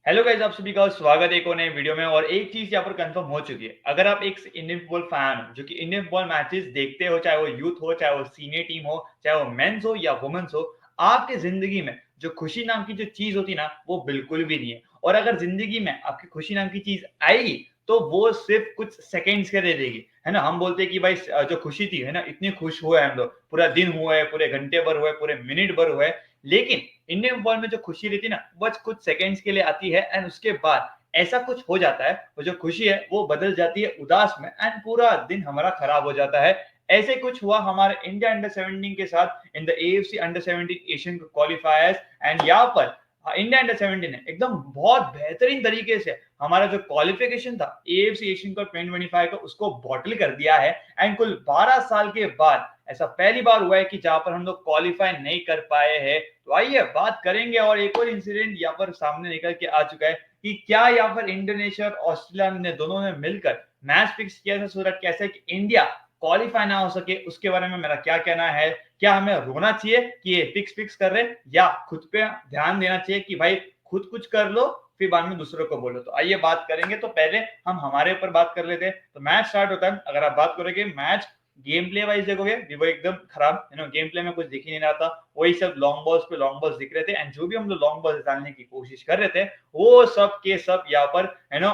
Hello guys, आप सभी का स्वागत है एक और नए वीडियो में। और एक चीज यहाँ पर कंफर्म हो चुकी है, अगर आप एक इंडियन फुटबॉल फैन हो जो कि इंडियन फुटबॉल मैचेस देखते हो, चाहे वो यूथ हो, चाहे वो सीनियर टीम हो, चाहे वो मेंस हो या वुमेन्स हो, आपकी जिंदगी में जो खुशी नाम की जो चीज होती है ना, वो बिल्कुल भी नहीं है। और अगर जिंदगी में आपकी खुशी नाम की चीज आएगी तो वो सिर्फ कुछ सेकेंड्स के लिए देगी, है ना। हम बोलते हैं कि भाई जो खुशी थी, है ना, इतनी खुश हुए हम लोग, पूरा दिन हुआ है, पूरे घंटे भर हुए, पूरे मिनट भर हुए। लेकिन इंडियन फुटबॉल में जो खुशी रहती है ना, बस कुछ सेकंड्स के लिए आती है एंड उसके बाद ऐसा कुछ हो जाता है, वो जो खुशी है वो बदल जाती है उदास में एंड पूरा दिन हमारा खराब हो जाता है। ऐसे कुछ हुआ हमारे इंडिया अंडर 17 के साथ in the AFC under 17 Asian क्वालिफायर्स। And यहाँ पर इंडिया अंडर 17 ने एकदम बहुत बेहतरीन तरीके से हमारा जो क्वालिफिकेशन था एएफसी एशियन कप 2025 का, उसको बॉटल कर दिया है। एंड कुल 12 साल के बाद ऐसा पहली बार हुआ है कि जहां पर हम लोग क्वालिफाई नहीं कर पाए हैं। तो आइए बात करेंगे। और एक और इंसिडेंट यहाँ पर सामने निकल के आ चुका है कि क्या यहाँ पर इंडोनेशिया और ऑस्ट्रेलिया ने दोनों ने मिलकर मैच फिक्स किया था सो दैट कैसे कि इंडिया क्वालिफाई ना हो सके। उसके बारे में मेरा क्या कहना है, क्या हमें रोना चाहिए कि ये फिक्स कर रहे, या खुद पे ध्यान देना चाहिए कि भाई खुद कुछ कर लो फिर बाद में दूसरों को बोलो। तो आइए बात करेंगे। तो पहले हम हमारे ऊपर बात कर लेते हैं। तो मैच स्टार्ट होता है, अगर आप बात करोगे मैच गेम प्ले वाइज देखोगे, वो एकदम खराब, है ना। गेम प्ले में कुछ दिख ही नहीं रहा था, वही सब लॉन्ग बॉल्स पे लॉन्ग बॉल्स दिख रहे थे। एंड जो भी हम लोग लॉन्ग बॉल्स डालने की कोशिश कर रहे थे वो सब के सब यहाँ पर, है ना,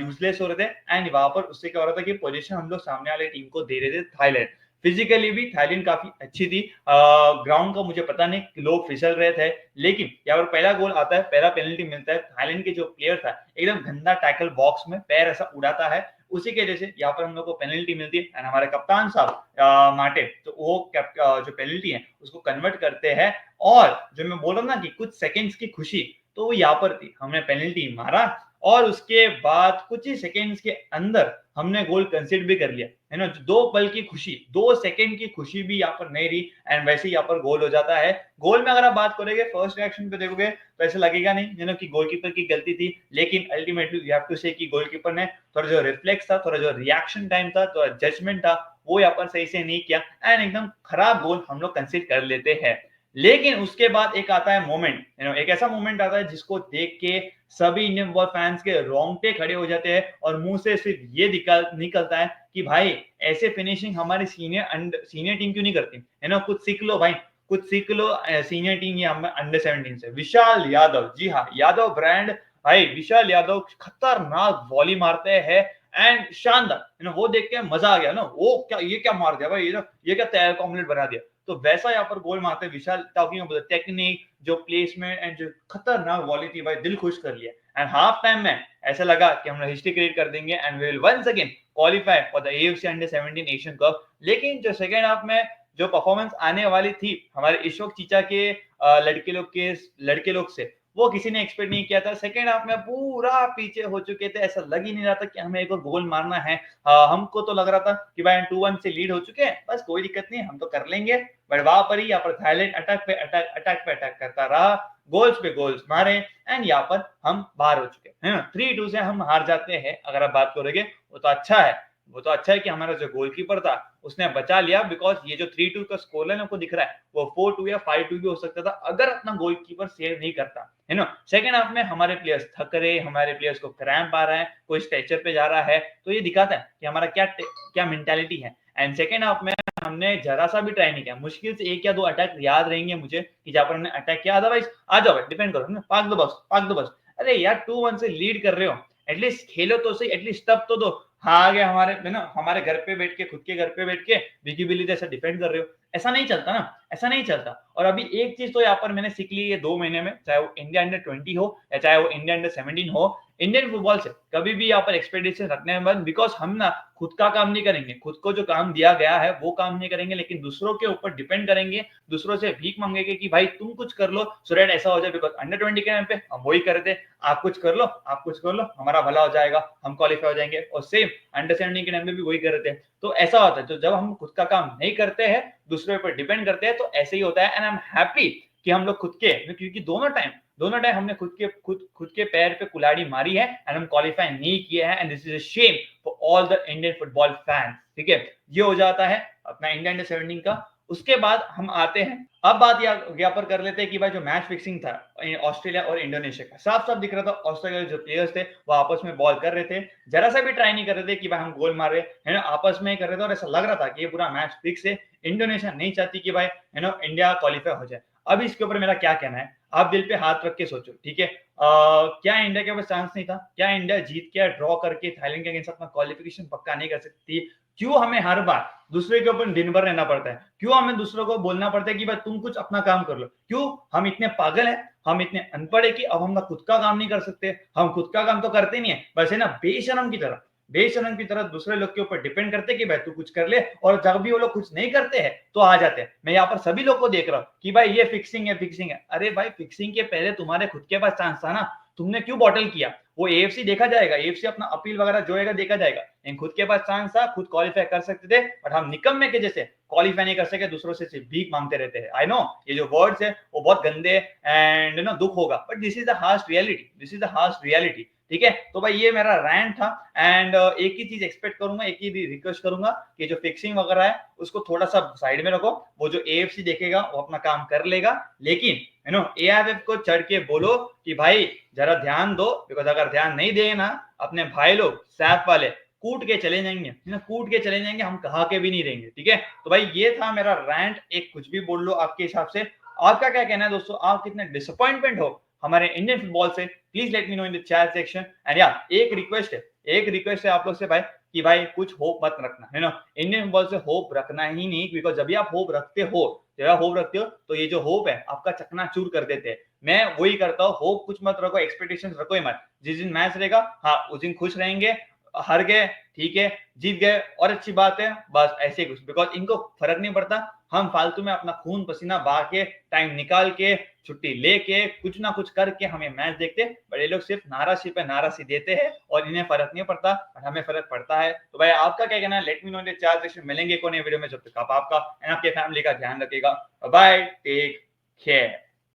यूजलेस हो रहे थे। एंड वहां पर उससे क्या हो रहा था कि पोजीशन हम लोग सामने वाले टीम को दे रहे थे थाईलैंड। फिजिकली भी थाईलैंड काफी अच्छी थी। ग्राउंड का मुझे पता नहीं, लोग फिसल रहे थे। लेकिन यहाँ पर पहला गोल आता है, पहला पेनल्टी मिलता है। थाईलैंड के जो प्लेयर था एकदम गंदा टैकल, बॉक्स में पैर ऐसा उड़ाता है, उसी की वजह से यहाँ पर हम लोग को पेनल्टी मिलती है। एंड हमारे कप्तान साहब मार्टिन, तो वो जो पेनल्टी है उसको कन्वर्ट करते हैं। और जो मैं बोल रहा हूँ ना कि कुछ सेकंड्स की खुशी, तो वो यहाँ पर थी। हमने पेनल्टी मारा और उसके बाद कुछ ही सेकंड्स के अंदर हमने गोल कंसीड भी कर लिया, है ना। दो पल की खुशी, 2 सेकंड की खुशी भी यहाँ पर नहीं रही एंड वैसे ही यहाँ पर गोल हो जाता है। गोल में अगर आप बात करोगे, फर्स्ट रिएक्शन पे देखोगे तो ऐसा लगेगा नहीं, है ना, कि गोलकीपर की गलती थी। लेकिन अल्टीमेटली यू हैव टू से कि गोलकीपर ने थोड़ा जो रिफ्लेक्स था, थोड़ा जो रिएक्शन टाइम था, तो जजमेंट था, वो यहाँ पर सही से नहीं किया एंड एकदम खराब गोल हम लोग कंसीड कर लेते हैं। लेकिन उसके बाद एक आता है मोमेंट, यू नो, एक ऐसा मोमेंट आता है जिसको देख के सभी इंडियन फुटबॉल फैंस के रोंगटे खड़े हो जाते हैं और मुंह से सिर्फ ये निकलता है कि भाई ऐसे फिनिशिंग हमारी सीनियर टीम क्यों नहीं करती, है ना। कुछ सीख लो भाई, कुछ सीख लो सीनियर टीम या अंडर 17 से। विशाल यादव, जी हाँ, यादव ब्रांड, भाई विशाल यादव खतरनाक वॉली मारते हैं एंड शानदार, है ना। वो देख के मजा आ गया ना, वो क्या, ये क्या मार दिया भाई, ये क्या तैयार ऑमलेट बना दिया। तो वैसा यहाँ पर गोल मारते विशाल, टॉकिंग टेक्निक, जो प्लेसमेंट एंड जो खतरनाक वॉली थी, भाई दिल खुश कर लिया। एंड हाफ टाइम में ऐसा लगा कि हम हिस्ट्री क्रिएट कर देंगे and we will once again qualify for the AFC under 17 Asian Cup. लेकिन जो सेकेंड हाफ में जो परफॉर्मेंस आने वाली थी हमारे ईशोक चीचा के लड़के लोग से, वो किसी ने एक्सपेक्ट नहीं किया था। सेकेंड हाफ में पूरा पीछे हो चुके थे, ऐसा लग ही नहीं रहा था कि हमें एक और गोल मारना है। हमको तो लग रहा था कि भाई 2-1 से लीड हो चुके हैं, बस कोई दिक्कत नहीं, हम तो कर लेंगे। बट वहां पर ही यहाँ पर थाईलैंड अटैक पे अटैक करता रहा, गोल्स पे गोल्स मारे एंड यहाँ पर हम बाहर हो चुके हैं, ना। 3-2 से हम हार जाते हैं। अगर आप बात करोगे वो तो अच्छा है, वो तो अच्छा है कि हमारा जो गोलकीपर था उसने बचा लिया, बिकॉज ये जो 3-2 का स्कोर लाइन आपको दिख रहा है वो 4-2 या 5-2 भी हो सकता था अगर अपना गोलकीपर सेव नहीं करता, है ना। सेकंड हाफ में हमारे प्लेयर्स थक रहे, हमारे प्लेयर्स को क्रैम्प आ रहा है, कोई स्ट्रेचर पे जा रहा है, तो ये दिखाता है कि हमारा क्या क्या मेंटालिटी है। एंड सेकंड हाफ में हमने जरा सा भी ट्राई नहीं किया। मुश्किल से एक या दो अटैक याद रहेंगे मुझे कि जहां पर हमने अटैक किया, अदरवाइज आ जाओ भाई डिफेंड करो, पाक दो बस। अरे यार 2-1 से लीड कर रहे हो, एटलीस्ट खेलो तो सही, एटलीस्ट तब तो दो। हाँ आगे हमारे, है ना, हमारे घर पे बैठ के, खुद के घर पे बैठ के बिगी बिली जैसा डिफेंड कर रहे हो, ऐसा नहीं चलता ना, ऐसा नहीं चलता। और अभी एक चीज तो यहाँ पर मैंने सीख ली है 2 महीने में, चाहे वो इंडिया अंडर 20 हो या चाहे वो इंडिया अंडर 17 हो, इंडियन फुटबॉल से कभी भी यहाँ पर एक्सपेक्टेशन रखने में बंद। बिकॉज हम ना खुद का काम नहीं करेंगे, खुद को जो काम दिया गया है वो काम नहीं करेंगे, लेकिन दूसरों के ऊपर डिपेंड करेंगे, दूसरों से भीख मांगेंगे कि भाई तुम कुछ कर लो सो दैट ऐसा हो जाए। बिकॉज अंडर 20 के टाइम पे हम वही कर रहे थे, आप कुछ कर लो, आप कुछ कर लो, हमारा भला हो जाएगा, हम क्वालिफाई हो जाएंगे। और सेम अंडर 17 के टाइम पे भी वही कर रहे थे। तो ऐसा होता है, तो जब हम खुद का काम नहीं करते हैं, दूसरे पर डिपेंड करते हैं, तो ऐसे ही होता है। एंड आई एम हैप्पी कि हम लोग खुद के, क्योंकि दोनों टाइम हमने खुद के पैर पे कुल्हाड़ी मारी है एंड हम क्वालिफाई नहीं किए हैं। And this is a shame for all the Indian football fans, ठीक है। ये हो जाता है अपना इंडिया अंडर 17 का। उसके बाद हम आते हैं, अब बात यहाँ पर कर लेते हैं कि भाई जो मैच फिक्सिंग था ऑस्ट्रेलिया और इंडोनेशिया का, साफ साफ दिख रहा था ऑस्ट्रेलिया के जो प्लेयर्स थे वो आपस में बॉल कर रहे थे, जरा सा भी ट्राई नहीं कर रहे थे कि भाई हम गोल मार रहे है ना, आपस में ही कर रहे थे और ऐसा लग रहा था कि ये पूरा मैच फिक्स है। इंडोनेशिया नहीं चाहती कि भाई है ना इंडिया क्वालिफाई हो जाए। अब इसके ऊपर मेरा क्या कहना है, आप दिल पे हाथ रख के सोचो, ठीक है, क्या इंडिया के पास चांस नहीं था? क्या इंडिया जीत के ड्रॉ करके थाईलैंड के अगेंस्ट अपना क्वालिफिकेशन पक्का नहीं कर सकती? क्यों हमें हर बार दूसरे के ऊपर दिन भर रहना पड़ता है? क्यों हमें दूसरों को बोलना पड़ता है कि भाई तुम कुछ अपना काम कर लो? क्यों हम इतने पागल हैं, हम इतने अनपढ़ है कि अब हम ना खुद का काम नहीं कर सकते? हम खुद का काम तो करते नहीं है, बस है ना बेशरम की तरह दूसरे लोग के ऊपर डिपेंड करते कि भाई तू कुछ कर ले, और जब भी वो लोग कुछ नहीं करते हैं तो आ जाते हैं। मैं यहाँ पर सभी लोग को देख रहा हूँ कि भाई ये फिक्सिंग है। अरे भाई फिक्सिंग के पहले तुम्हारे खुद के पास चांस था ना, तुमने क्यों बॉटल किया? वो एएफसी देखा जाएगा, एएफसी अपना अपील वगैरह जो है देखा जाएगा, लेकिन खुद के पास चांस था, खुद क्वालिफाई कर सकते थे, बट हम निकम्मे के जैसे क्वालिफाई नहीं कर सके, दूसरों से सिर्फ भीख मांगते रहते हैं। आई नो ये जो वर्ड्स है वो बहुत गंदे एंड ना दुख होगा, but this is the harsh reality, ठीक है। तो भाई ये मेरा रैंट था एंड एक ही चीज एक्सपेक्ट करूंगा, एक ही रिक्वेस्ट करूंगा कि जो फिक्सिंग वगैरह है उसको थोड़ा सा साइड में रखो, वो जो एएफसी देखेगा वो अपना काम कर लेगा, लेकिन यू नो एआईएफ को चढ़ के बोलो कि भाई जरा ध्यान दो, बिकॉज अगर ध्यान नहीं देंगे ना अपने भाई लोग सैफ वाले कूट के चले जाएंगे ना, कूट के चले जाएंगे, हम कहा के भी नहीं रहेंगे, ठीक है। तो भाई ये था मेरा रैंट, एक कुछ भी बोल लो आपके हिसाब से। आपका क्या कहना है दोस्तों, आप कितने डिसअपॉइंटमेंट हो हमारे इंडियन फुटबॉल से? Please let me know in the chat section. And या एक रिक्वेस्ट है आप लोग से भाई कि भाई कुछ होप मत रखना, है ना, इंडियन फुटबॉल से होप रखना ही नहीं, बिकॉज जब भी आप होप रखते हो तो ये जो होप है आपका चकनाचूर कर देते हैं। मैं वही करता हूँ, होप कुछ मत रखो, एक्सपेक्टेशंस रखो ही मत। जिस दिन मैच रहेगा हाँ उस दिन खुश रहेंगे, हार गए ठीक है, जीत गए और अच्छी बात है, बस ऐसे कुछ, बिकॉज इनको फर्क नहीं पड़ता। हम फालतू में अपना खून पसीना बहा के, टाइम निकाल के, छुट्टी लेके, कुछ ना कुछ करके हमें मैच देखते, बट ये लोग सिर्फ नाराजी पे नाराजी देते हैं और इन्हें फर्क नहीं पड़ता, और हमें फर्क पड़ता है। तो भाई आपका क्या कहना है, let me know in the chat section. मिलेंगे कोई नए वीडियो में, जब तक आप आपका एंड आपके फैमिली का ध्यान रखिएगा। Bye, take care.